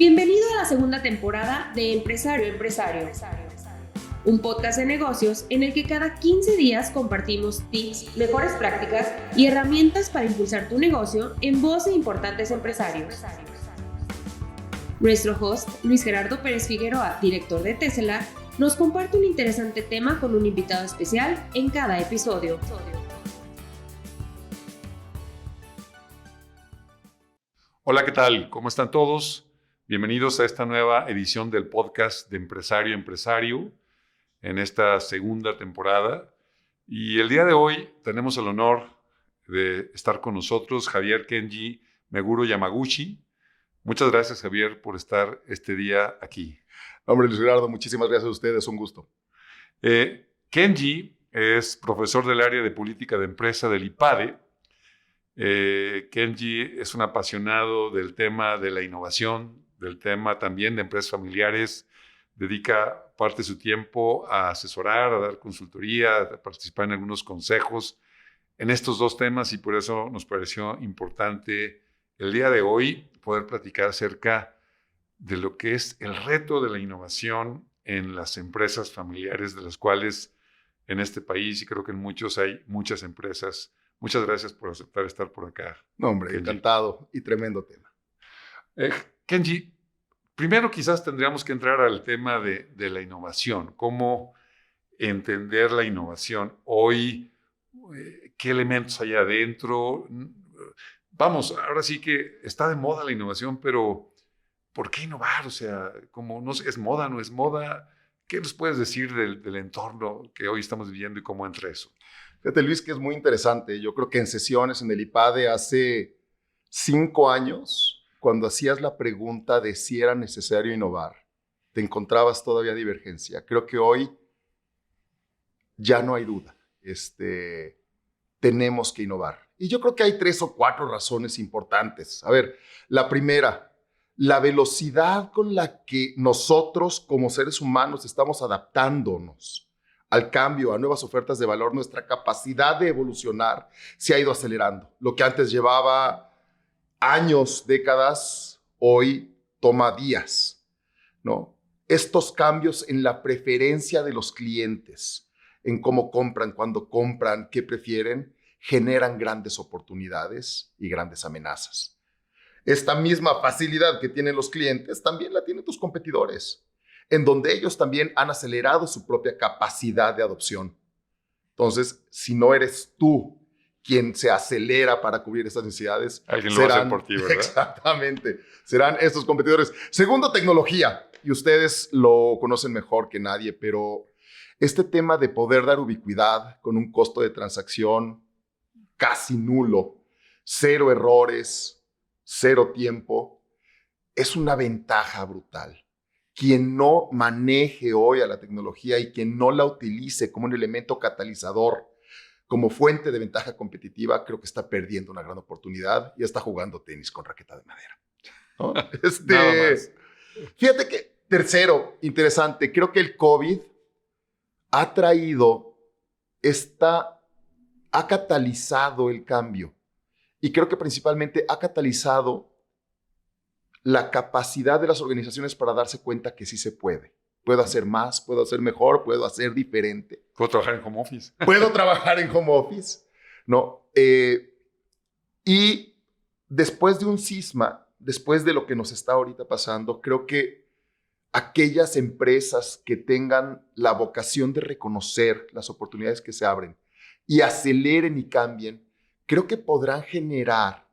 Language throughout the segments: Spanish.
Bienvenido a la segunda temporada de Empresario Empresario, un podcast de negocios en el que cada 15 días compartimos tips, mejores prácticas y herramientas para impulsar tu negocio en voz de importantes empresarios. Nuestro host, Luis Gerardo Pérez Figueroa, director de Tesla, nos comparte un interesante tema con un invitado especial en cada episodio. Hola, ¿qué tal? ¿Cómo están todos? Bienvenidos a esta nueva edición del podcast de Empresario Empresario en esta segunda temporada. Y el día de hoy tenemos el honor de estar con nosotros Javier Kenji Meguro Yamaguchi. Muchas gracias, Javier, por estar este día aquí. Hombre, Luis Gerardo, muchísimas gracias a ustedes, un gusto. Kenji es profesor del área de política de empresa del IPADE. Kenji es un apasionado del tema de la innovación, del tema también de empresas familiares. Dedica parte de su tiempo a asesorar, a dar consultoría, a participar en algunos consejos en estos dos temas, y por eso nos pareció importante el día de hoy poder platicar acerca de lo que es el reto de la innovación en las empresas familiares, de las cuales en este país, y creo que en muchos, hay muchas empresas. Muchas gracias por aceptar estar por acá. No, hombre, Kenji. Encantado y tremendo tema. Kenji, primero quizás tendríamos que entrar al tema de la innovación. ¿Cómo entender la innovación hoy? ¿Qué elementos hay adentro? Vamos, ahora sí que está de moda la innovación, pero ¿por qué innovar? O sea, como no sé, ¿es moda, no es moda? ¿Qué nos puedes decir del entorno que hoy estamos viviendo y cómo entra eso? Fíjate, Luis, que es muy interesante. Yo creo que en sesiones en el IPADE hace 5 años, cuando hacías la pregunta de si era necesario innovar, te encontrabas todavía divergencia. Creo que hoy ya no hay duda. Tenemos que innovar. Y yo creo que hay 3 o 4 razones importantes. A ver, la primera, la velocidad con la que nosotros como seres humanos estamos adaptándonos al cambio, a nuevas ofertas de valor, nuestra capacidad de evolucionar se ha ido acelerando. Lo que antes llevaba años, décadas, hoy toma días, ¿no? Estos cambios en la preferencia de los clientes, en cómo compran, cuándo compran, qué prefieren, generan grandes oportunidades y grandes amenazas. Esta misma facilidad que tienen los clientes también la tienen tus competidores, en donde ellos también han acelerado su propia capacidad de adopción. Entonces, si no eres tú quien se acelera para cubrir estas necesidades, alguien lo va a hacer por ti, ¿verdad? Exactamente, serán estos competidores. Segundo, tecnología, y ustedes lo conocen mejor que nadie, pero este tema de poder dar ubicuidad con un costo de transacción casi nulo, 0 errores, 0 tiempo, es una ventaja brutal. Quien no maneje hoy a la tecnología y quien no la utilice como un elemento catalizador, como fuente de ventaja competitiva, creo que está perdiendo una gran oportunidad y está jugando tenis con raqueta de madera, ¿no? Nada más. Fíjate que, tercero, interesante, creo que el COVID ha traído ha catalizado el cambio, y creo que principalmente ha catalizado la capacidad de las organizaciones para darse cuenta que sí se puede. Puedo hacer más, puedo hacer mejor, puedo hacer diferente. ¿Puedo trabajar en home office? Puedo trabajar en home office, ¿no? Y después de un cisma, después de lo que nos está ahorita pasando, creo que aquellas empresas que tengan la vocación de reconocer las oportunidades que se abren y aceleren y cambien, creo que podrán generar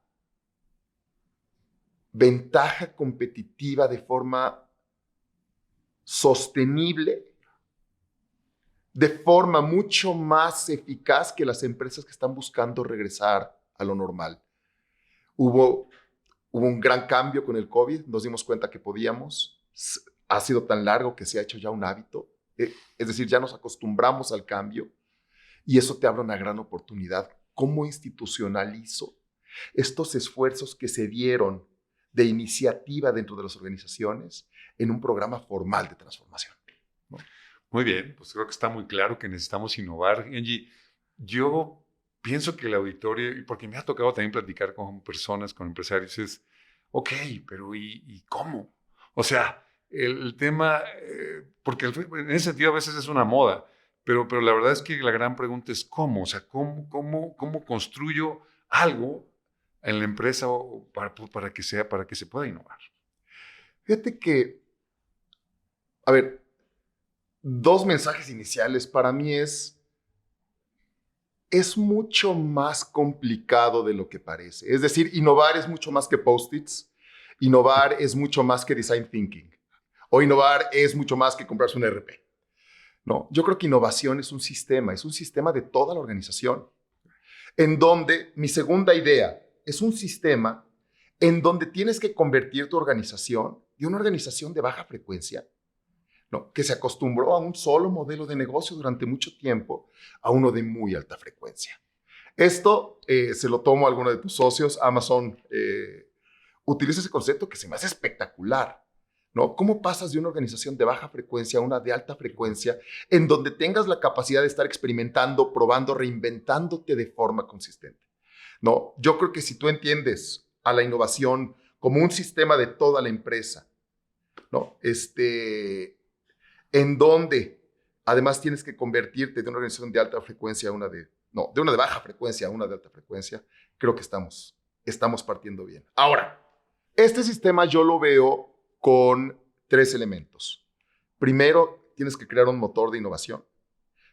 ventaja competitiva de forma sostenible, de forma mucho más eficaz que las empresas que están buscando regresar a lo normal. Hubo un gran cambio con el COVID, nos dimos cuenta que podíamos, ha sido tan largo que se ha hecho ya un hábito, es decir, ya nos acostumbramos al cambio, y eso te abre una gran oportunidad. ¿Cómo institucionalizo estos esfuerzos que se dieron de iniciativa dentro de las organizaciones en un programa formal de transformación, ¿no? Muy bien, pues creo que está muy claro que necesitamos innovar. Kenji, yo pienso que el auditorio, y porque me ha tocado también platicar con personas, con empresarios, es, ok, pero ¿y cómo? O sea, el tema, porque en ese sentido a veces es una moda, pero la verdad es que la gran pregunta es cómo, o sea, cómo construyo algo en la empresa para que se pueda innovar. Fíjate que, a ver, 2 mensajes iniciales. Para mí es mucho más complicado de lo que parece. Es decir, innovar es mucho más que post-its. Innovar es mucho más que design thinking. O innovar es mucho más que comprarse un ERP. No, yo creo que innovación es un sistema de toda la organización. En donde, mi segunda idea, es un sistema en donde tienes que convertir tu organización de una organización de baja frecuencia, ¿no?, que se acostumbró a un solo modelo de negocio durante mucho tiempo, a uno de muy alta frecuencia. Esto se lo tomo a alguno de tus socios. Amazon utiliza ese concepto que se me hace espectacular, ¿no? ¿Cómo pasas de una organización de baja frecuencia a una de alta frecuencia en donde tengas la capacidad de estar experimentando, probando, reinventándote de forma consistente? ¿No? Yo creo que si tú entiendes a la innovación como un sistema de toda la empresa, ¿no?, en donde además tienes que convertirte de una organización de alta frecuencia a una de una de baja frecuencia a una de alta frecuencia, creo que estamos partiendo bien. Ahora, este sistema yo lo veo con 3 elementos. Primero, tienes que crear un motor de innovación.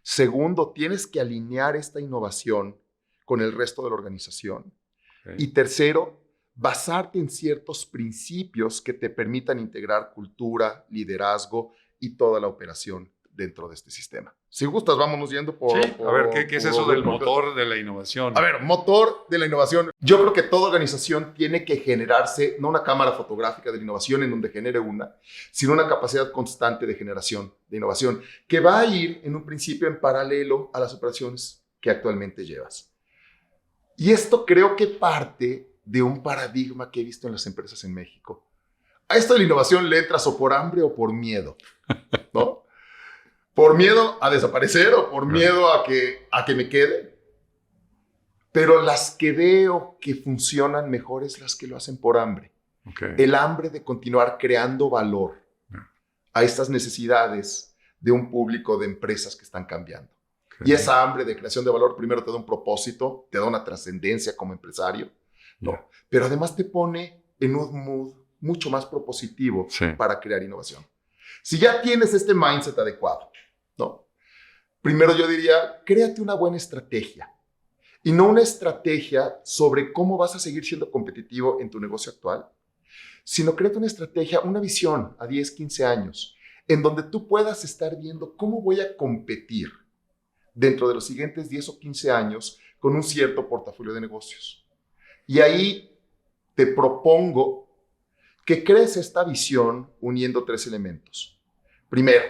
Segundo, tienes que alinear esta innovación con el resto de la organización. Okay. Y tercero, basarte en ciertos principios que te permitan integrar cultura, liderazgo y toda la operación dentro de este sistema. Si gustas, vámonos yendo por... Sí, a ver, ¿qué es eso del motor de la innovación? A ver, motor de la innovación. Yo creo que toda organización tiene que generarse, no una cámara fotográfica de la innovación en donde genere una, sino una capacidad constante de generación de innovación que va a ir en un principio en paralelo a las operaciones que actualmente llevas. Y esto creo que parte de un paradigma que he visto en las empresas en México. A esto de la innovación le entras o por hambre o por miedo, ¿no? Por miedo a desaparecer o por miedo a que me quede. Pero las que veo que funcionan mejor es las que lo hacen por hambre. Okay. El hambre de continuar creando valor a estas necesidades de un público de empresas que están cambiando. Okay. Y esa hambre de creación de valor primero te da un propósito, te da una trascendencia como empresario, ¿no? Yeah. Pero además te pone en un mood mucho más propositivo para crear innovación. Si ya tienes este mindset adecuado, ¿no?, primero yo diría, créate una buena estrategia. Y no una estrategia sobre cómo vas a seguir siendo competitivo en tu negocio actual, sino créate una estrategia, una visión a 10, 15 años, en donde tú puedas estar viendo cómo voy a competir dentro de los siguientes 10 o 15 años con un cierto portafolio de negocios. Y ahí te propongo que crees esta visión uniendo 3 elementos. Primero,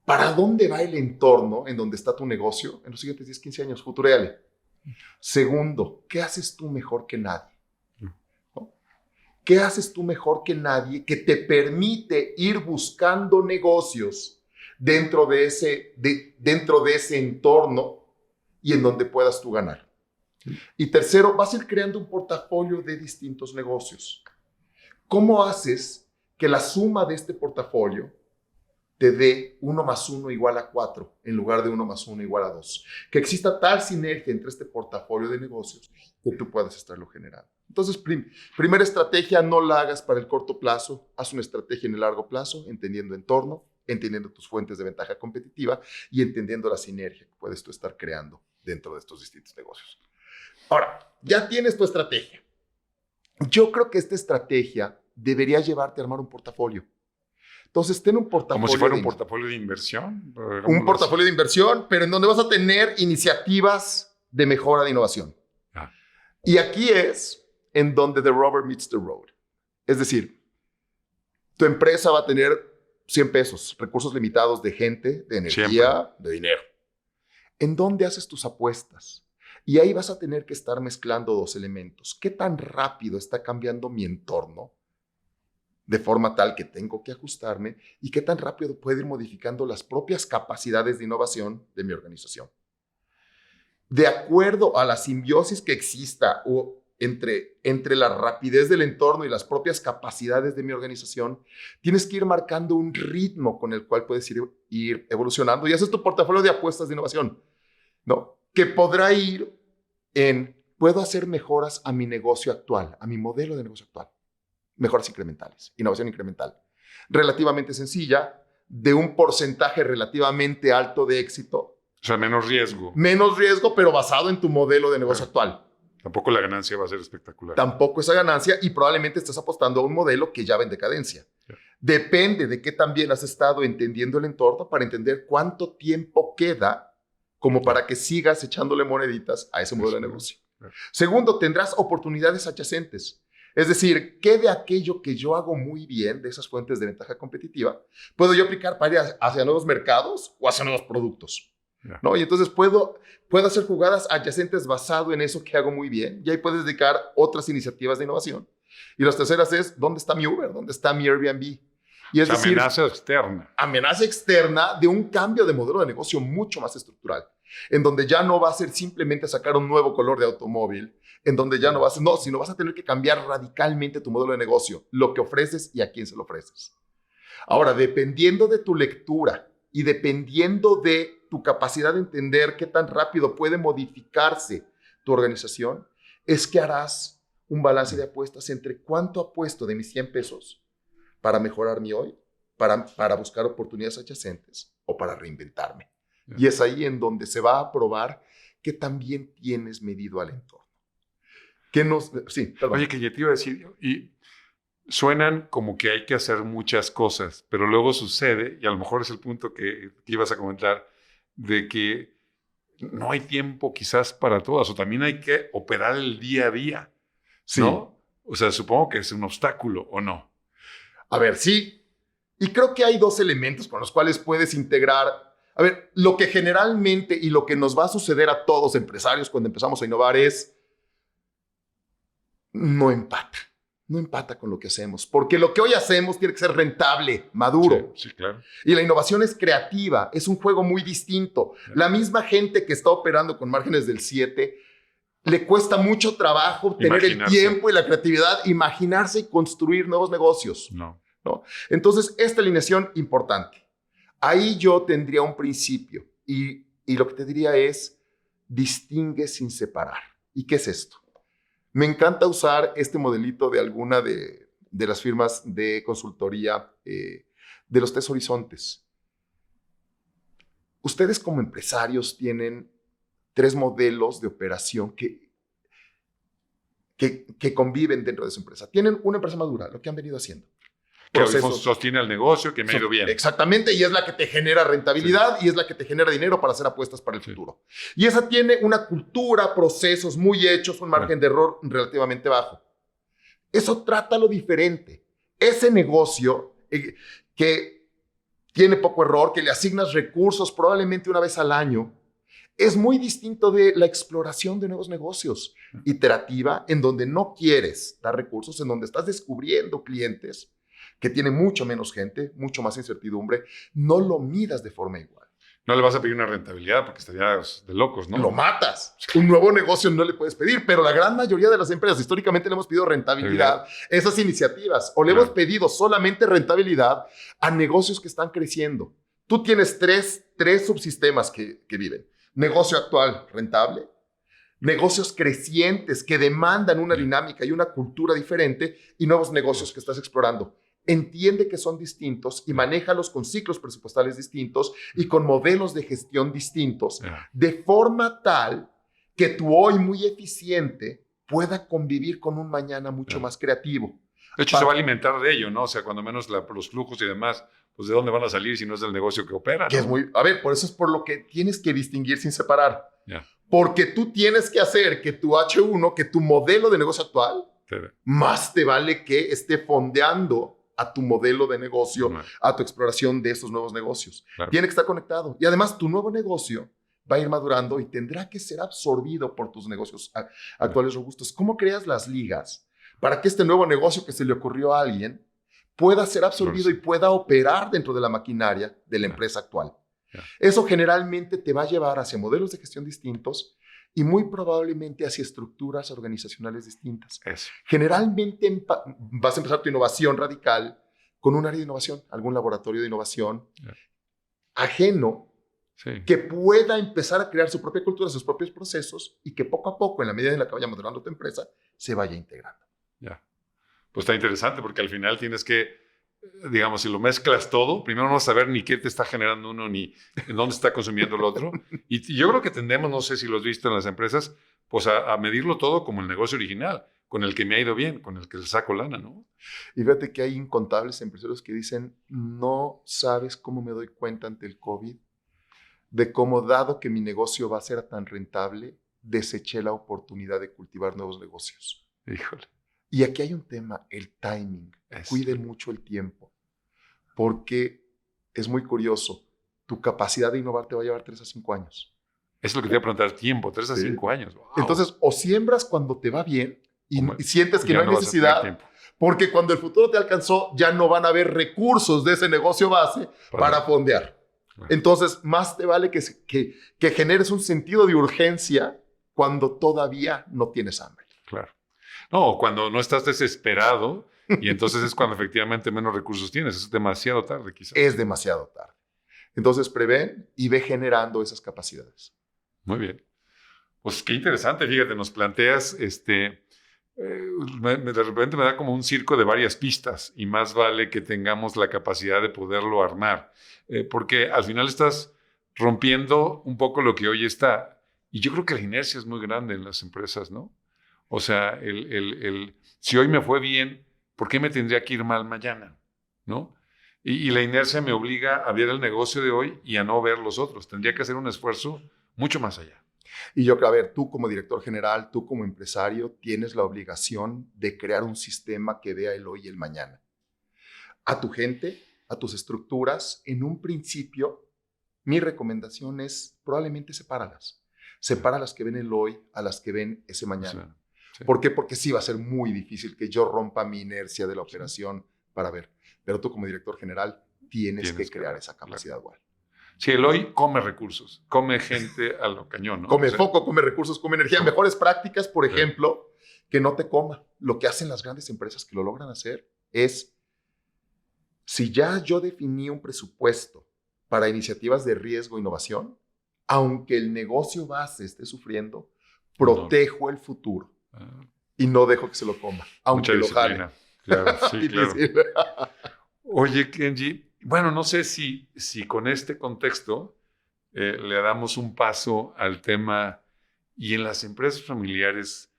¿para dónde va el entorno en donde está tu negocio en los siguientes 10, 15 años? Futureale. Segundo, ¿qué haces tú mejor que nadie? ¿No? ¿Qué haces tú mejor que nadie que te permite ir buscando negocios dentro de ese entorno y en donde puedas tú ganar? Y tercero, vas a ir creando un portafolio de distintos negocios. ¿Cómo haces que la suma de este portafolio te dé 1 más 1 igual a 4 en lugar de 1 más 1 igual a 2? Que exista tal sinergia entre este portafolio de negocios que tú puedas estarlo generando. Entonces, primera estrategia, no la hagas para el corto plazo, haz una estrategia en el largo plazo, entendiendo entorno, entendiendo tus fuentes de ventaja competitiva y entendiendo la sinergia que puedes tú estar creando dentro de estos distintos negocios. Ahora, ya tienes tu estrategia. Yo creo que esta estrategia debería llevarte a armar un portafolio. Entonces, ten un portafolio. ¿Como si fuera un portafolio de inversión? Un portafolio de inversión, pero en donde vas a tener iniciativas de mejora de innovación. Ah. Y aquí es en donde the rubber meets the road. Es decir, tu empresa va a tener 100 pesos, recursos limitados de gente, de energía, de dinero. ¿En dónde haces tus apuestas? Y ahí vas a tener que estar mezclando 2 elementos. ¿Qué tan rápido está cambiando mi entorno? De forma tal que tengo que ajustarme, y qué tan rápido puedo ir modificando las propias capacidades de innovación de mi organización. De acuerdo a la simbiosis que exista o entre la rapidez del entorno y las propias capacidades de mi organización, tienes que ir marcando un ritmo con el cual puedes ir evolucionando y haces tu portafolio de apuestas de innovación, ¿no? Que podrá ir en, puedo hacer mejoras a mi negocio actual, a mi modelo de negocio actual. Mejoras incrementales, innovación incremental. Relativamente sencilla, de un porcentaje relativamente alto de éxito. O sea, menos riesgo. Menos riesgo, pero basado en tu modelo de negocio actual. Tampoco la ganancia va a ser espectacular. Tampoco esa ganancia y probablemente estés apostando a un modelo que ya va en decadencia. Yeah. Depende de qué también has estado entendiendo el entorno para entender cuánto tiempo queda como para que sigas echándole moneditas a ese modelo de negocio. Yeah. Segundo, tendrás oportunidades adyacentes. Es decir, ¿qué de aquello que yo hago muy bien, de esas fuentes de ventaja competitiva, puedo yo aplicar para ir hacia nuevos mercados o hacia nuevos productos? Yeah. ¿No? Y entonces puedo hacer jugadas adyacentes basado en eso que hago muy bien. Y ahí puedes dedicar otras iniciativas de innovación. Y las terceras es, ¿dónde está mi Uber? ¿Dónde está mi Airbnb? Y es decir, amenaza externa. Amenaza externa de un cambio de modelo de negocio mucho más estructural, en donde ya no va a ser simplemente sacar un nuevo color de automóvil, en donde ya no vas a, no, sino vas a tener que cambiar radicalmente tu modelo de negocio, lo que ofreces y a quién se lo ofreces. Ahora, dependiendo de tu lectura y dependiendo de tu capacidad de entender qué tan rápido puede modificarse tu organización, es que harás un balance de apuestas entre cuánto apuesto de mis 100 pesos para mejorar mi hoy, para buscar oportunidades adyacentes o para reinventarme. Yeah. Y es ahí en donde se va a probar que también tienes medido al entorno. Sí, perdón. Oye, que ya te iba a decir, y suenan como que hay que hacer muchas cosas, pero luego sucede, y a lo mejor es el punto que ibas a comentar, de que no hay tiempo quizás para todas, o también hay que operar el día a día, sí. ¿no? O sea, supongo que es un obstáculo, ¿o no? A ver, sí. Y creo que hay dos elementos con los cuales puedes integrar. A ver, lo que generalmente y lo que nos va a suceder a todos empresarios cuando empezamos a innovar es no empata con lo que hacemos, porque lo que hoy hacemos tiene que ser rentable, maduro. Sí, claro. Y la innovación es creativa, es un juego muy distinto. Claro. La misma gente que está operando con márgenes del 7 le cuesta mucho trabajo tener el tiempo y la creatividad, imaginarse y construir nuevos negocios. No. Entonces, esta alineación importante. Ahí yo tendría un principio y lo que te diría es distingue sin separar. ¿Y qué es esto? Me encanta usar este modelito de alguna de las firmas de consultoría de los 3 horizontes. Ustedes como empresarios tienen 3 modelos de operación que conviven dentro de su empresa. Tienen una empresa madura, lo que han venido haciendo. Que sostiene el negocio, que me ha ido bien. Exactamente, y es la que te genera rentabilidad, sí. Y es la que te genera dinero para hacer apuestas para el futuro. Y esa tiene una cultura, procesos muy hechos, un margen de error relativamente bajo. Eso trátalo diferente. Ese negocio que tiene poco error, que le asignas recursos probablemente una vez al año, es muy distinto de la exploración de nuevos negocios, iterativa, en donde no quieres dar recursos, en donde estás descubriendo clientes, que tiene mucho menos gente, mucho más incertidumbre, no lo midas de forma igual. No le vas a pedir una rentabilidad porque estarías de locos, ¿no? Lo matas. Un nuevo negocio no le puedes pedir, pero la gran mayoría de las empresas históricamente le hemos pedido rentabilidad a esas iniciativas o le hemos pedido solamente rentabilidad a negocios que están creciendo. Tú tienes tres subsistemas que viven. Negocio actual rentable, negocios crecientes que demandan una dinámica y una cultura diferente y nuevos negocios que estás explorando. Entiende que son distintos y manéjalos con ciclos presupuestales distintos y con modelos de gestión distintos, de forma tal que tu hoy muy eficiente pueda convivir con un mañana mucho más creativo. De hecho, se va a alimentar de ello, ¿no? O sea, cuando menos los flujos y demás, pues ¿de dónde van a salir si no es del negocio que opera? Que ¿no? Por eso es por lo que tienes que distinguir sin separar. Porque tú tienes que hacer que tu H1, que tu modelo de negocio actual, más te vale que esté fondeando a tu modelo de negocio, a tu exploración de esos nuevos negocios. Claro. Tiene que estar conectado. Y además, tu nuevo negocio va a ir madurando y tendrá que ser absorbido por tus negocios actuales robustos. ¿Cómo creas las ligas para que este nuevo negocio que se le ocurrió a alguien pueda ser absorbido y pueda operar dentro de la maquinaria de la empresa actual? Eso generalmente te va a llevar hacia modelos de gestión distintos y muy probablemente hacia estructuras organizacionales distintas. Eso. Generalmente vas a empezar tu innovación radical con un área de innovación, algún laboratorio de innovación ajeno, que pueda empezar a crear su propia cultura, sus propios procesos y que poco a poco, en la medida en la que vaya madurando tu empresa, se vaya integrando. Ya. Pues está interesante porque al final tienes que, digamos, si lo mezclas todo, primero no vas a saber ni qué te está generando uno ni en dónde está consumiendo el otro. Y yo creo que tendemos, no sé si lo has visto en las empresas, pues a medirlo todo como el negocio original, con el que me ha ido bien, con el que le saco lana, ¿no? Y fíjate que hay incontables empresarios que dicen, no sabes cómo me doy cuenta ante el COVID de cómo, dado que mi negocio va a ser tan rentable, deseché la oportunidad de cultivar nuevos negocios. Híjole. Y aquí hay un tema, el timing. Cuide mucho el tiempo, porque es muy curioso. Tu capacidad de innovar te va a llevar 3 a 5 años. Eso es lo que te iba a preguntar, tiempo, 3 a 5 años. Wow. Entonces, o siembras cuando te va bien y sientes que no hay necesidad, porque cuando el futuro te alcanzó, ya no van a haber recursos de ese negocio base para fondear. Entonces, más te vale que generes un sentido de urgencia cuando todavía no tienes hambre. Claro. No, cuando no estás desesperado y entonces es cuando efectivamente menos recursos tienes. Es demasiado tarde, quizás. Es demasiado tarde. Entonces, prevén y ve generando esas capacidades. Muy bien. Pues qué interesante, fíjate, nos planteas, de repente me da como un circo de varias pistas y más vale que tengamos la capacidad de poderlo armar. Porque al final estás rompiendo un poco lo que hoy está. Y yo creo que la inercia es muy grande en las empresas, ¿no? O sea, si hoy me fue bien, ¿por qué me tendría que ir mal mañana? ¿No? Y la inercia me obliga a ver el negocio de hoy y a no ver los otros. Tendría que hacer un esfuerzo mucho más allá. Y yo creo, a ver, tú como director general, tú como empresario, tienes la obligación de crear un sistema que vea el hoy y el mañana. A tu gente, a tus estructuras, en un principio, mi recomendación es probablemente sepáralas. Separa las que ven el hoy a las que ven ese mañana. Sí. ¿Por qué? Porque sí va a ser muy difícil que yo rompa mi inercia de la operación para ver. Pero tú como director general tienes que crear esa capacidad dual. Sí, el hoy come recursos, come gente a lo cañón, ¿no? Come foco, come recursos, come energía. Mejores prácticas, por ejemplo, que no te coma. Lo que hacen las grandes empresas que lo logran hacer es, si ya yo definí un presupuesto para iniciativas de riesgo e innovación, aunque el negocio base esté sufriendo, protejo el futuro y no dejo que se lo coma, aunque lo jale. Claro, sí, claro. Oye, Kenji, bueno, no sé si con este contexto le damos un paso al tema y en las empresas familiares,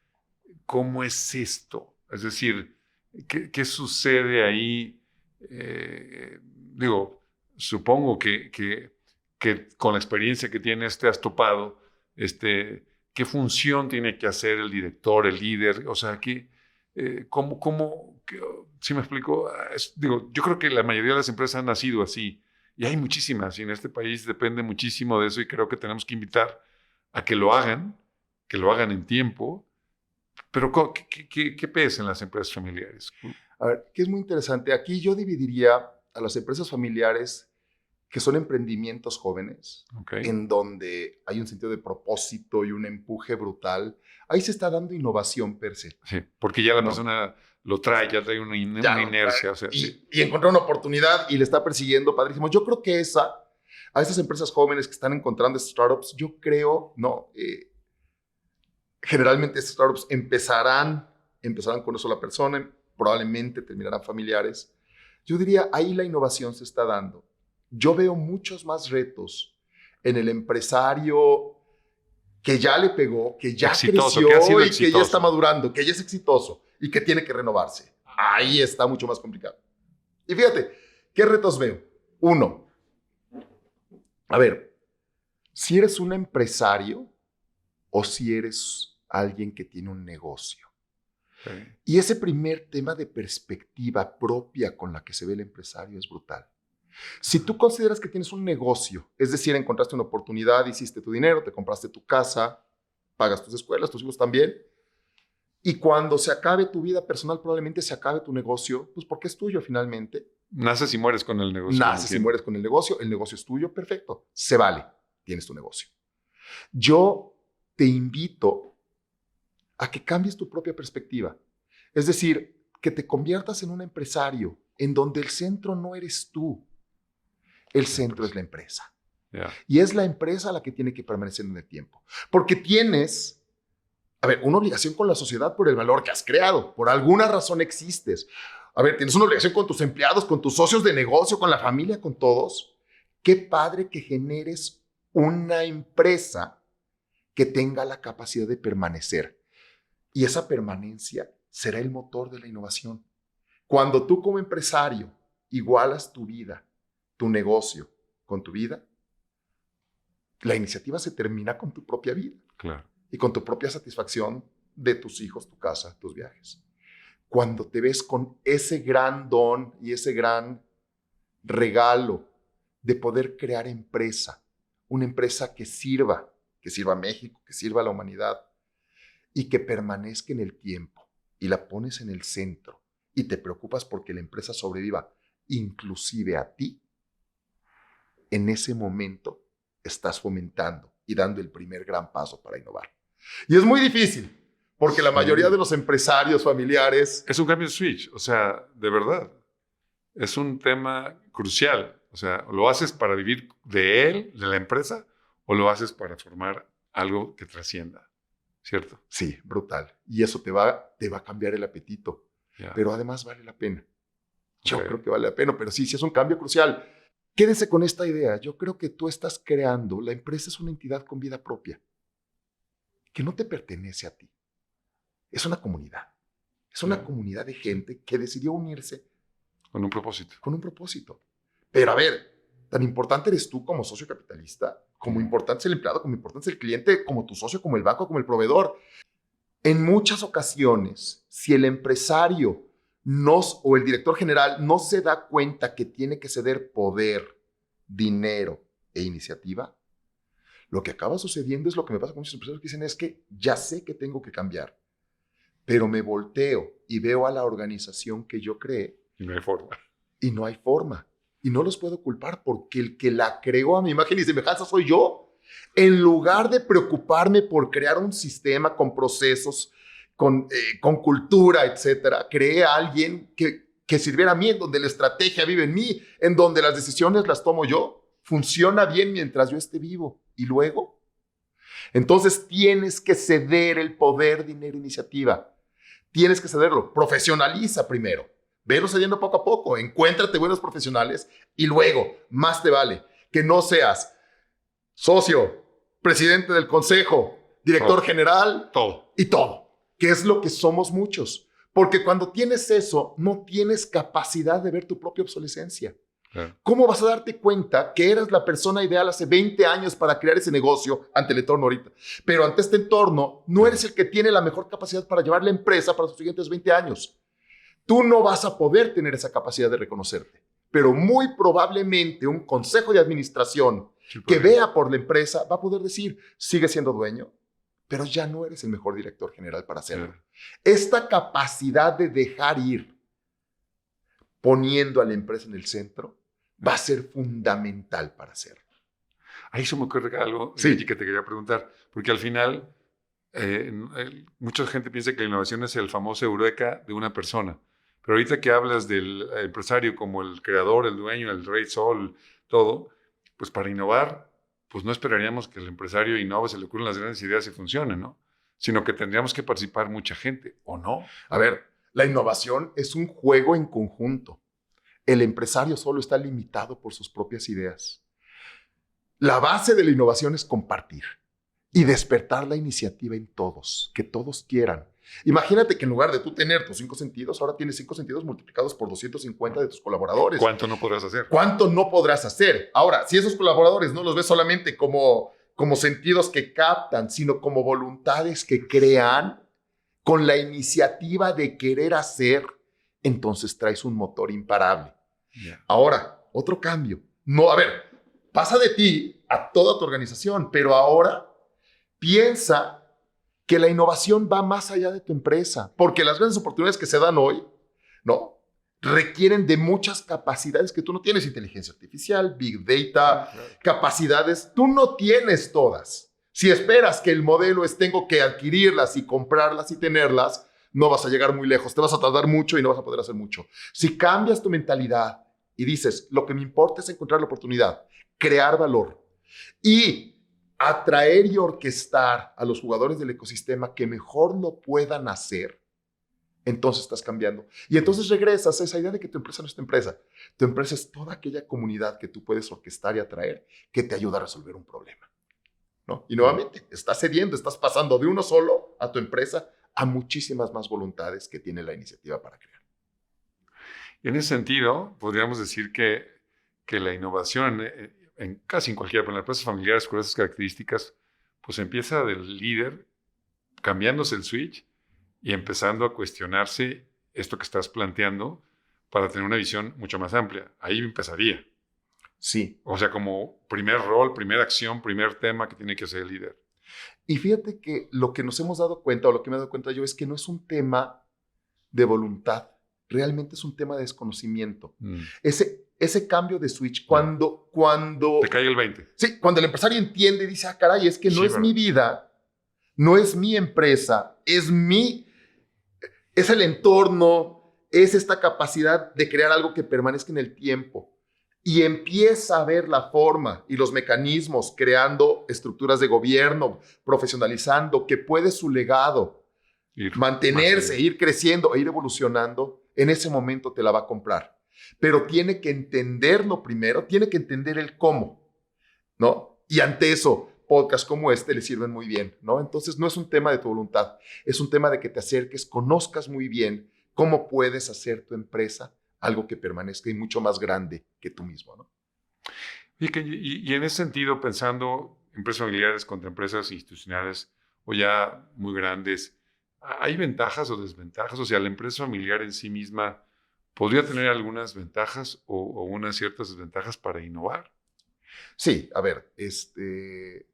¿cómo es esto? Es decir, ¿qué sucede ahí? Supongo que con la experiencia que tienes te has topado, ¿qué función tiene que hacer el director, el líder? O sea, ¿sí me explico? Yo creo que la mayoría de las empresas han nacido así y hay muchísimas y en este país depende muchísimo de eso y creo que tenemos que invitar a que lo hagan en tiempo. Pero ¿qué pesa en las empresas familiares? A ver, que es muy interesante. Aquí yo dividiría a las empresas familiares que son emprendimientos jóvenes, en donde hay un sentido de propósito y un empuje brutal. Ahí se está dando innovación per se. Sí, porque ya la persona lo trae, ya trae una inercia. O sea, y encontró una oportunidad y le está persiguiendo, padrísimo. Yo creo que a esas empresas jóvenes que están encontrando startups, yo creo, generalmente esas startups empezarán con una sola persona, probablemente terminarán familiares. Yo diría, ahí la innovación se está dando. Yo veo muchos más retos en el empresario que ya le pegó, que ya creció y que ya está madurando, que ya es exitoso y que tiene que renovarse. Ahí está mucho más complicado. Y fíjate, ¿qué retos veo? 1, a ver, si eres un empresario o si eres alguien que tiene un negocio. Y ese primer tema de perspectiva propia con la que se ve el empresario es brutal. Si tú consideras que tienes un negocio, es decir, encontraste una oportunidad, hiciste tu dinero, te compraste tu casa, pagas tus escuelas, tus hijos también, y cuando se acabe tu vida personal, probablemente se acabe tu negocio, pues porque es tuyo finalmente. Naces y mueres con el negocio. Naces y mueres con el negocio es tuyo, perfecto, se vale, tienes tu negocio. Yo te invito a que cambies tu propia perspectiva. Es decir, que te conviertas en un empresario en donde el centro no eres tú, el centro es la empresa. Yeah. Y es la empresa la que tiene que permanecer en el tiempo. Porque tienes, una obligación con la sociedad por el valor que has creado. Por alguna razón existes. Tienes una obligación con tus empleados, con tus socios de negocio, con la familia, con todos. Qué padre que generes una empresa que tenga la capacidad de permanecer. Y esa permanencia será el motor de la innovación. Cuando tú como empresario igualas tu vida, tu negocio con tu vida, la iniciativa se termina con tu propia vida. Claro. Y con tu propia satisfacción de tus hijos, tu casa, tus viajes. Cuando te ves con ese gran don y ese gran regalo de poder crear empresa, una empresa que sirva a México, que sirva a la humanidad y que permanezca en el tiempo y la pones en el centro y te preocupas porque la empresa sobreviva, inclusive a ti, en ese momento estás fomentando y dando el primer gran paso para innovar. Y es muy difícil, porque la mayoría de los empresarios familiares... Es un cambio de switch, o sea, de verdad. Es un tema crucial. O sea, lo haces para vivir de él, de la empresa, o lo haces para formar algo que trascienda, ¿cierto? Sí, brutal. Y eso te va a cambiar el apetito. Yeah. Pero además vale la pena. Yo creo que vale la pena, pero sí es un cambio crucial. Quédese con esta idea. Yo creo que tú estás creando, la empresa es una entidad con vida propia, que no te pertenece a ti. Es una comunidad. Es una comunidad de gente que decidió unirse. Con un propósito. Con un propósito. Pero tan importante eres tú como socio capitalista, como importante es el empleado, como importante es el cliente, como tu socio, como el banco, como el proveedor. En muchas ocasiones, si el empresario o el director general no se da cuenta que tiene que ceder poder, dinero e iniciativa, lo que acaba sucediendo es lo que me pasa con muchos empresarios que dicen es que ya sé que tengo que cambiar, pero me volteo y veo a la organización que yo creé. Y no hay forma. Y no hay forma. Y no los puedo culpar porque el que la creó a mi imagen y semejanza soy yo. En lugar de preocuparme por crear un sistema con procesos, con cultura, etcétera, creé a alguien que sirviera a mí, en donde la estrategia vive en mí, en donde las decisiones las tomo yo. Funciona bien mientras yo esté vivo. ¿Y luego? Entonces tienes que ceder el poder, dinero, iniciativa. Tienes que cederlo. Profesionaliza primero. Velo cediendo poco a poco. Encuéntrate buenos profesionales y luego, más te vale que no seas socio, presidente del consejo, director general. Todo. Y todo. Que es lo que somos muchos. Porque cuando tienes eso, no tienes capacidad de ver tu propia obsolescencia. Claro. ¿Cómo vas a darte cuenta que eras la persona ideal hace 20 años para crear ese negocio ante el entorno ahorita? Pero ante este entorno, no eres el que tiene la mejor capacidad para llevar la empresa para sus siguientes 20 años. Tú no vas a poder tener esa capacidad de reconocerte. Pero muy probablemente un consejo de administración que vea por la empresa va a poder decir, sigue siendo dueño, pero ya no eres el mejor director general para hacerlo. Claro. Esta capacidad de dejar ir, poniendo a la empresa en el centro, va a ser fundamental para hacerlo. Ahí se me ocurre algo Sí. que te quería preguntar, porque al final mucha gente piensa que la innovación es el famoso eureka de una persona, pero ahorita que hablas del empresario como el creador, el dueño, el rey sol, todo, pues para innovar, pues no esperaríamos que el empresario innove, se le ocurran las grandes ideas y funcionen, ¿no? Sino que tendríamos que participar mucha gente, ¿o no? A ver, la innovación es un juego en conjunto. El empresario solo está limitado por sus propias ideas. La base de la innovación es compartir y despertar la iniciativa en todos, que todos quieran. Imagínate que en lugar de tú tener tus 5 sentidos, ahora tienes 5 sentidos multiplicados por 250 de tus colaboradores. ¿Cuánto no podrás hacer? ¿Cuánto no podrás hacer? Ahora, si esos colaboradores no los ves solamente como sentidos que captan, sino como voluntades que crean, con la iniciativa de querer hacer, entonces traes un motor imparable. Yeah. Ahora, otro cambio. No, pasa de ti a toda tu organización, pero ahora piensa que la innovación va más allá de tu empresa, porque las grandes oportunidades que se dan hoy, ¿no?, requieren de muchas capacidades que tú no tienes. Inteligencia artificial, Big Data, capacidades, tú no tienes todas. Si esperas que el modelo es tengo que adquirirlas y comprarlas y tenerlas, no vas a llegar muy lejos, te vas a tardar mucho y no vas a poder hacer mucho. Si cambias tu mentalidad y dices, lo que me importa es encontrar la oportunidad, crear valor y atraer y orquestar a los jugadores del ecosistema que mejor lo puedan hacer, entonces estás cambiando. Y entonces regresas a esa idea de que tu empresa no es tu empresa. Tu empresa es toda aquella comunidad que tú puedes orquestar y atraer que te ayuda a resolver un problema, ¿no? Y nuevamente, estás cediendo, estás pasando de uno solo a tu empresa a muchísimas más voluntades que tiene la iniciativa para crear. Y en ese sentido, podríamos decir que la innovación casi en cualquiera, pero en las empresas familiares con esas características, pues empieza del líder cambiándose el switch y empezando a cuestionarse esto que estás planteando para tener una visión mucho más amplia. Ahí empezaría. Sí. O sea, como primer rol, primera acción, primer tema que tiene que hacer el líder. Y fíjate que lo que nos hemos dado cuenta, o lo que me he dado cuenta yo, es que no es un tema de voluntad, realmente es un tema de desconocimiento. Ese cambio de switch, cuando... Te cae el 20. Sí, cuando el empresario entiende y dice, caray, es que no es mi vida, no es mi empresa, es el entorno, es esta capacidad de crear algo que permanezca en el tiempo. Y empieza a ver la forma y los mecanismos, creando estructuras de gobierno, profesionalizando, que puede su legado mantenerse, ir creciendo e ir evolucionando, en ese momento te la va a comprar. Pero tiene que entenderlo primero, tiene que entender el cómo, ¿no? Y ante eso, podcasts como este le sirven muy bien, ¿no? Entonces no es un tema de tu voluntad, es un tema de que te acerques, conozcas muy bien cómo puedes hacer tu empresa algo que permanezca y mucho más grande que tú mismo, ¿no? Y en ese sentido, pensando en empresas familiares contra empresas institucionales o ya muy grandes, ¿hay ventajas o desventajas? O sea, la empresa familiar en sí misma podría tener algunas ventajas o unas ciertas desventajas para innovar. Sí, a ver,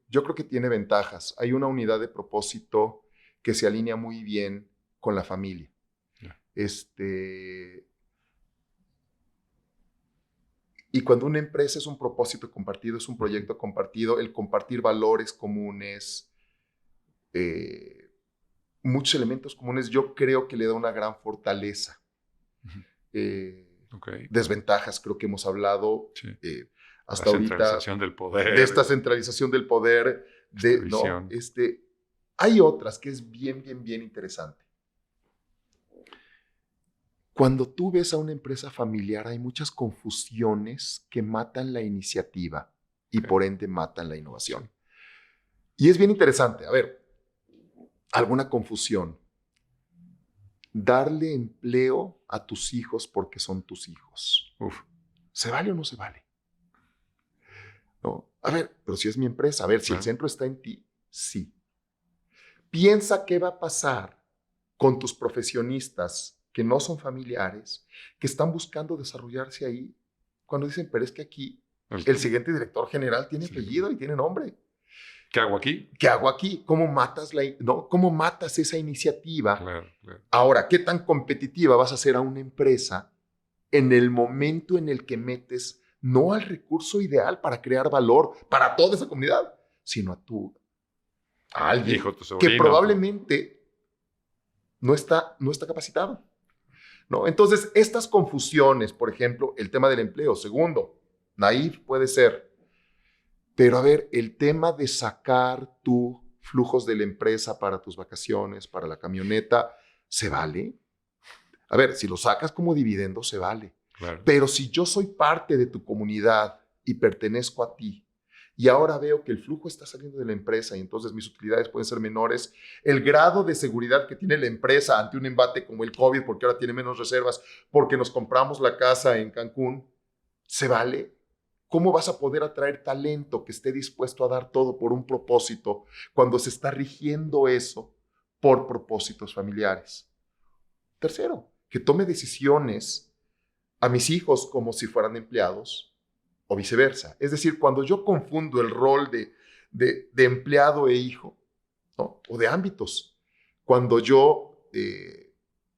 yo creo que tiene ventajas. Hay una unidad de propósito que se alinea muy bien con la familia. Y cuando una empresa es un propósito compartido, es un proyecto compartido, el compartir valores comunes, muchos elementos comunes, yo creo que le da una gran fortaleza. Desventajas, creo que hemos hablado hasta ahorita. La centralización del poder. De esta centralización del poder. ¿No? Hay otras que es bien, bien, bien interesante. Cuando tú ves a una empresa familiar, hay muchas confusiones que matan la iniciativa y por ende matan la innovación. Y es bien interesante. A ver, alguna confusión. Darle empleo a tus hijos porque son tus hijos. ¿Se vale o no se vale? ¿No? A ver, pero si es mi empresa, a ver, si el centro está en ti, sí. Piensa qué va a pasar con tus profesionistas que no son familiares, que están buscando desarrollarse ahí, cuando dicen, pero es que aquí el siguiente director general tiene apellido y tiene nombre. ¿Qué hago aquí? ¿Qué hago aquí? ¿Cómo matas esa iniciativa? Claro. Ahora, ¿qué tan competitiva vas a hacer a una empresa en el momento en el que metes no al recurso ideal para crear valor para toda esa comunidad, sino a alguien que probablemente no está capacitado? ¿No? Entonces, estas confusiones, por ejemplo, el tema del empleo, segundo, naif puede ser, pero a ver, el tema de sacar tus flujos de la empresa para tus vacaciones, para la camioneta, ¿se vale? A ver, si lo sacas como dividendo, se vale. Claro. Pero si yo soy parte de tu comunidad y pertenezco a ti, y ahora veo que el flujo está saliendo de la empresa y entonces mis utilidades pueden ser menores, el grado de seguridad que tiene la empresa ante un embate como el COVID, porque ahora tiene menos reservas, porque nos compramos la casa en Cancún, ¿se vale? ¿Cómo vas a poder atraer talento que esté dispuesto a dar todo por un propósito cuando se está rigiendo eso por propósitos familiares? Tercero, que tome decisiones a mis hijos como si fueran empleados o viceversa. Es decir, cuando yo confundo el rol de empleado e hijo, ¿no? O de ámbitos, cuando yo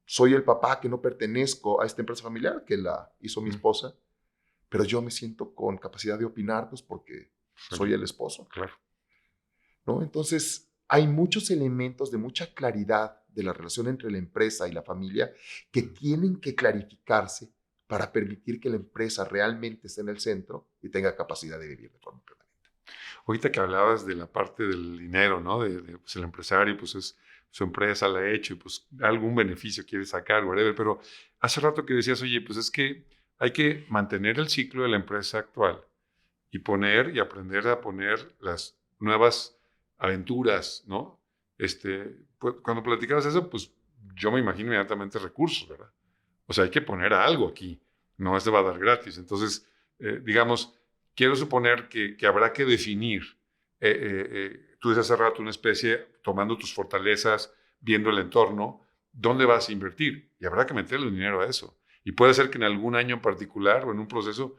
soy el papá que no pertenezco a esta empresa familiar que la hizo mi esposa, pero yo me siento con capacidad de opinar, pues porque soy el esposo. Claro. ¿no? Entonces, hay muchos elementos de mucha claridad de la relación entre la empresa y la familia que tienen que clarificarse para permitir que la empresa realmente esté en el centro y tenga capacidad de vivir de forma permanente. Ahorita que hablabas de la parte del dinero, ¿no? Pues el empresario, pues es su empresa, la ha hecho y pues algún beneficio quiere sacar, whatever. Pero hace rato que decías, oye, pues es que hay que mantener el ciclo de la empresa actual y poner y aprender a poner las nuevas aventuras, ¿no? Pues, cuando platicabas eso, pues yo me imagino inmediatamente recursos, ¿verdad? O sea, hay que poner algo aquí, no se va a dar gratis. Entonces, digamos, quiero suponer que habrá que definir, tú decías hace rato, una especie, tomando tus fortalezas, viendo el entorno, ¿dónde vas a invertir? Y habrá que meterle dinero a eso. Y puede ser que en algún año en particular o en un proceso,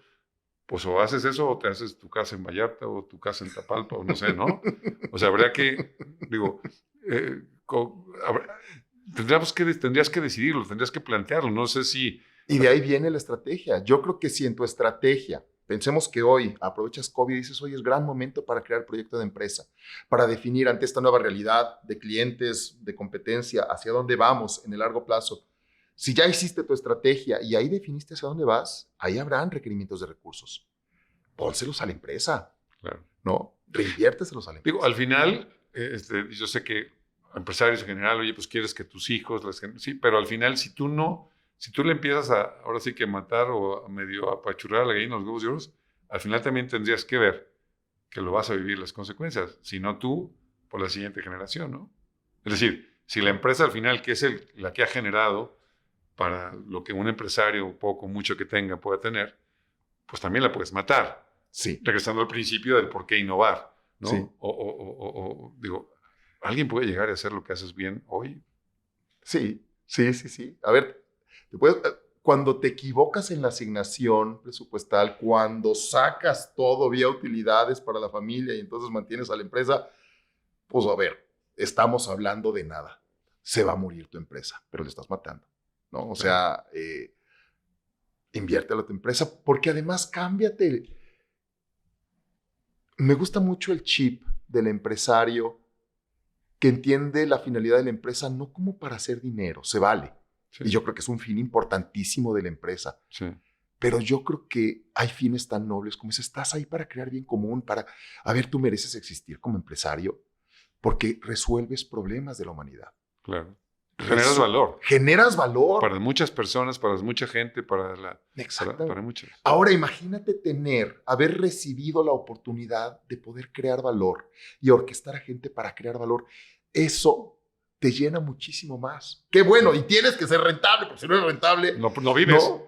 pues o haces eso o te haces tu casa en Vallarta o tu casa en Tapalpa o no sé, ¿no? O sea, habría que, digo, tendrías que decidirlo, tendrías que plantearlo. No sé si... Y de ahí viene la estrategia. Yo creo que si en tu estrategia, pensemos que hoy aprovechas COVID y dices, hoy es gran momento para crear proyecto de empresa, para definir ante esta nueva realidad de clientes, de competencia, hacia dónde vamos en el largo plazo. Si ya hiciste tu estrategia y ahí definiste hacia dónde vas, ahí habrán requerimientos de recursos. Pónselos a la empresa, Claro. ¿no? Reinviérteselos a la empresa. Digo, al final, yo sé que empresarios en general, oye, pues quieres que tus hijos, sí, pero al final, si tú le empiezas ahora sí que matar o a medio apachurrar a la gallina los huevos de oro, al final también tendrías que ver que lo vas a vivir las consecuencias, si no tú, por la siguiente generación, ¿no? Es decir, si la empresa al final, que es la que ha generado para lo que un empresario, poco, mucho que tenga, pueda tener, pues también la puedes matar. Sí. Regresando al principio del por qué innovar, ¿no? Sí. Digo, ¿alguien puede llegar a hacer lo que haces bien hoy? Sí. A ver, cuando te equivocas en la asignación presupuestal, cuando sacas todo vía utilidades para la familia y entonces mantienes a la empresa, pues a ver, estamos hablando de nada. Se va a morir tu empresa, pero le estás matando, ¿no? O sea, inviértelo a tu empresa, porque además cámbiate. Me gusta mucho el chip del empresario que entiende la finalidad de la empresa no como para hacer dinero, se vale. Sí. Y yo creo que es un fin importantísimo de la empresa. Sí. Pero yo creo que hay fines tan nobles como ese, estás ahí para crear bien común, a ver, tú mereces existir como empresario porque resuelves problemas de la humanidad. Claro. Generas valor. Generas valor. Para muchas personas, para mucha gente, para muchas. Ahora imagínate haber recibido la oportunidad de poder crear valor y orquestar a gente para crear valor. Eso te llena muchísimo más. Qué bueno, y tienes que ser rentable, porque si no eres rentable... No vives. ¿no?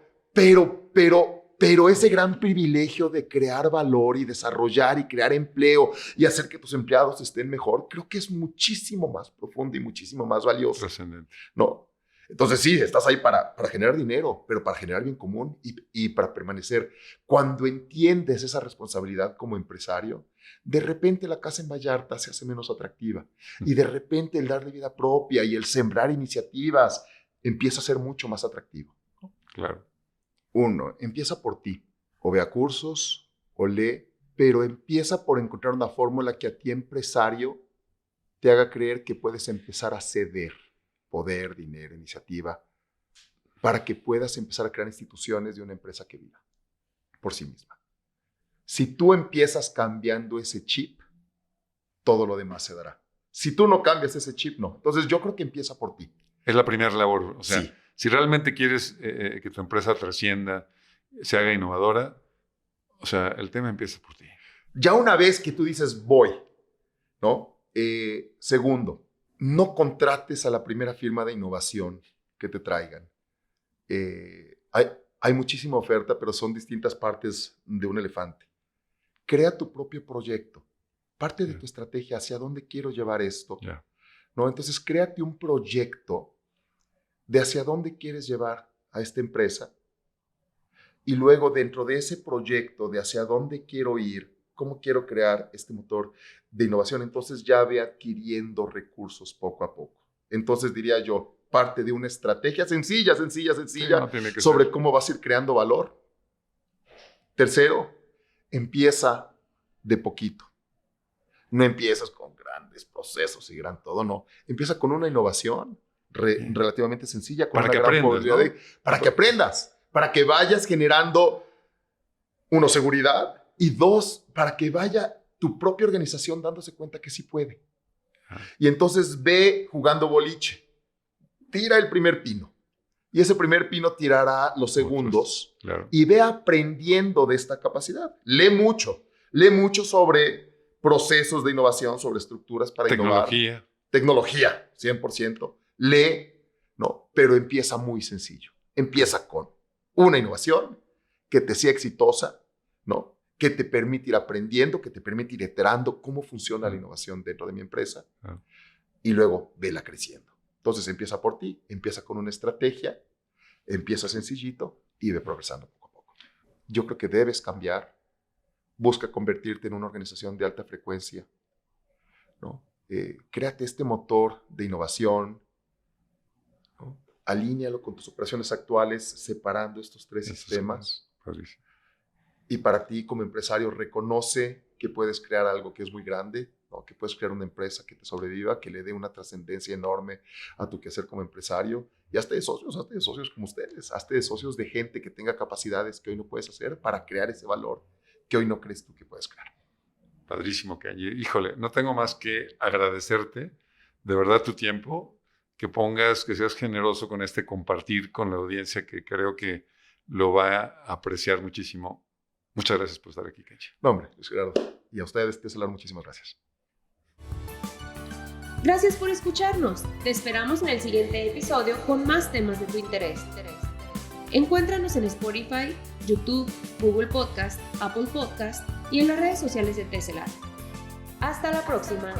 Pero ese gran privilegio de crear valor y desarrollar y crear empleo y hacer que tus empleados estén mejor, creo que es muchísimo más profundo y muchísimo más valioso. Trascendente. ¿No? Entonces sí, estás ahí para generar dinero, pero para generar bien común y para permanecer. Cuando entiendes esa responsabilidad como empresario, de repente la casa en Vallarta se hace menos atractiva y de repente el darle vida propia y el sembrar iniciativas empieza a ser mucho más atractivo. Claro. Uno, empieza por ti, o ve a cursos, o lee, pero empieza por encontrar una fórmula que a ti, empresario, te haga creer que puedes empezar a ceder poder, dinero, iniciativa, para que puedas empezar a crear instituciones de una empresa que viva por sí misma. Si tú empiezas cambiando ese chip, todo lo demás se dará. Si tú no cambias ese chip, no. Entonces yo creo que empieza por ti. Es la primera labor, o sea... Sí. Si realmente quieres que tu empresa trascienda, se haga innovadora, o sea, el tema empieza por ti. Ya una vez que tú dices, voy, ¿no? Segundo, no contrates a la primera firma de innovación que te traigan. Hay muchísima oferta, pero son distintas partes de un elefante. Crea tu propio proyecto. Parte de tu estrategia, ¿hacia dónde quiero llevar esto? ¿No? Entonces, créate un proyecto de hacia dónde quieres llevar a esta empresa y luego dentro de ese proyecto de hacia dónde quiero ir, cómo quiero crear este motor de innovación, entonces ya ve adquiriendo recursos poco a poco. Entonces diría yo, parte de una estrategia sencilla sobre cómo vas a ir creando valor. Tercero, empieza de poquito. No empiezas con grandes procesos y gran todo, no. Empieza con una innovación relativamente sencilla, con Para una que gran aprendas, probabilidad ¿no? para que aprendas, para que vayas generando, uno, seguridad, y dos, para que vaya tu propia organización dándose cuenta que sí puede. Y entonces ve jugando boliche, tira el primer pino, y ese primer pino tirará los segundos. Claro. Y ve aprendiendo de esta capacidad. Lee mucho sobre procesos de innovación, sobre estructuras para innovar. Tecnología, 100%. Lee, ¿no? Pero empieza muy sencillo. Empieza con una innovación que te sea exitosa, ¿no? Que te permite ir aprendiendo, que te permite ir iterando cómo funciona la innovación dentro de mi empresa, y luego vela creciendo. Entonces empieza por ti, empieza con una estrategia, empieza sencillito y ve progresando poco a poco. Yo creo que debes cambiar, busca convertirte en una organización de alta frecuencia, ¿no? Créate este motor de innovación, ¿no? Alíñalo con tus operaciones actuales, separando estos tres sistemas. Y para ti como empresario, reconoce que puedes crear algo que es muy grande, ¿no? Que puedes crear una empresa que te sobreviva, que le dé una trascendencia enorme a tu quehacer como empresario. Y hazte de socios como ustedes, hazte de socios de gente que tenga capacidades que hoy no puedes hacer para crear ese valor que hoy no crees tú que puedes crear. Padrísimo, Kenji. Híjole, no tengo más que agradecerte de verdad tu tiempo, que seas generoso con este compartir con la audiencia, que creo que lo va a apreciar muchísimo. Muchas gracias por estar aquí, Kenji. No, hombre, Luis Gerardo. Y a ustedes, Teselar, muchísimas gracias. Gracias por escucharnos. Te esperamos en el siguiente episodio con más temas de tu interés. Encuéntranos en Spotify, YouTube, Google Podcast, Apple Podcast y en las redes sociales de Teselar. Hasta la próxima.